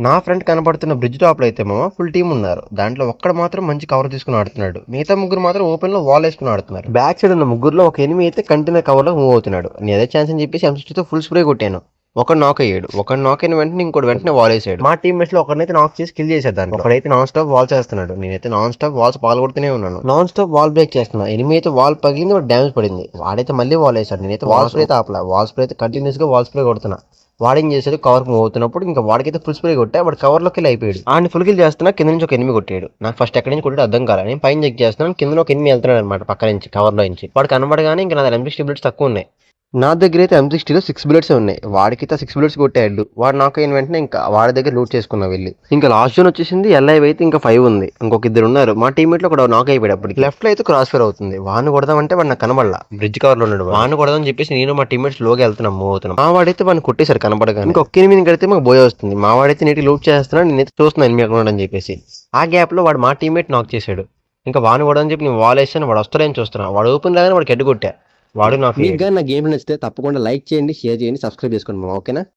నా ఫ్రెండ్ కనబడుతున్న bridge top లో అయితే ఫుల్ టీమ్ ఉన్నారు. దాంట్లో ఒక్కడు మాత్రం మంచి కవర్ తీసుకుని ఆడుతున్నాడు. మిగతా ముగ్గురు మాత్రం ఓపెన్ లో వాల్ వేసుకుని ఆడుతున్నారు. బ్యాక్ సైడ్ ఉన్న ముగ్గురులో ఒక ఎనిమి అయితే కంటైనర్ కవర్ లో మూవ్ అవుతున్నాడు. నేను అదే ఛాన్స్ అని చెప్పేసి M60 తో ఫుల్ స్ప్రే కొట్టాను. ఒకడు నాక్ అయ్యాడు. ఒకడు నాక్ అయిన వెంటనే ఇంకోటి వెంటనే వాల్ వేసాడు. మా టీమ్ మేట్స్ లో ఒకరినైతే నాక్ చేసి కిల్ చేసేదాన్ని. ఒకడైతే నాన్ స్టాప్ వాల్ చేస్తున్నాడు. నేనైతే నాన్ స్టాప్ వాల్స్ పాల్గొడుతూనే ఉన్నాను. నాన్ స్టాప్ వాల్ బ్రేక్ చేస్తున్నా. ఎనిమి అయితే వాల్ పగిలింది, వాడు డ్యామేజ్ పడింది. వాడైతే మళ్ళీ వాల్ వేసాడు. నేనైతే వాల్ స్ప్రే అయితే ఆపలా. వాల్ స్ప్రే అయితే కంటిన్యూస్ గా వాల్ స్ప్రే కొడుతున్నా. వాడేం చేశాడు, కవర్ మూవ్ అవుతున్నప్పుడు ఇంకా వాడికైతే ఫుల్ స్ప్రే కొట్టా. వాడు కవర్ లోకి అయిపోయాడు. ఆయన ఫుల్ కిల్ చేస్తున్నా, కింద నుంచి ఒక ఎనిమి కొట్టాడు. నాకు ఫస్ట్ ఎక్కడి నుంచి కొట్టాడు అర్థం కాలేదు. నేను పైన చెక్ చేస్తున్నాను, కింద ఒక ఎనిమి వెళ్తున్నాడు అనమాట పక్క నుంచి కవర్ లో నుంచి. వాడు కనబడగానే ఇంకా నా M60 బుల్లెట్స్ తక్కువ ఉన్నాయి. నా దగ్గర అయితే M60లో 6 బుల్లెట్స్ ఉన్నాయి. వాడికైతే 6 బుల్లెట్స్ కొట్టాడు. వాడు నాకు అయిన వెంటనే ఇంకా వాడి దగ్గర లూట్ చేసుకున్నా వెళ్ళి. ఇంకా లాస్ట్ జోన్ వచ్చేసింది. LIV అయితే ఇంకా 5 ఉంది. ఇంకొక ఇద్దరు ఉన్నారు. మా టీమేట్ లో కూడా నాక్ అయిపోయాడు. అప్పటికి లెఫ్ట్ లో అయితే క్రాస్ ఫైర్ అవుతుంది. వాడిని కొడదామంటే వాడు నాకు కనబడలా. బ్రిడ్జ్ కవర్ లో ఉన్నాడు. వాడిని కొడదామని చెప్పేసి నేను మా టీమేట్స్ లోకి వెళ్తున్నాం, మూవ్ అవుతున్నాం. మా వాడైతే వాడిని కొట్టేశారు కనబడగా. ఇంకొక ఎనిమిది కడితే మాకు బోయ్ వస్తుంది. మా వాడైతే నీటి లూట్ చేస్తున్నాడు. నేనైతే చూస్తున్నాను ఎనిమిది ఎక్కడ అని చెప్పేసి. ఆ గ్యాప్ లో వాడు మా టీమేట్ నాక్ చేశాడు. ఇంకా వాడిని కొడదని చెప్పి నేను వాల్ వేసాను. వాడు వస్తాడని చూస్తున్నా. వాడు ఓపెన్ లాగానే వాడికి హెడ్ కొట్టా. వాడు నాకు. మీకు కానీ నా గేమ్ నచ్చితే తప్పకుండా లైక్ చేయండి, షేర్ చేయండి, సబ్స్క్రైబ్ చేసుకోండి. ఓకేనా?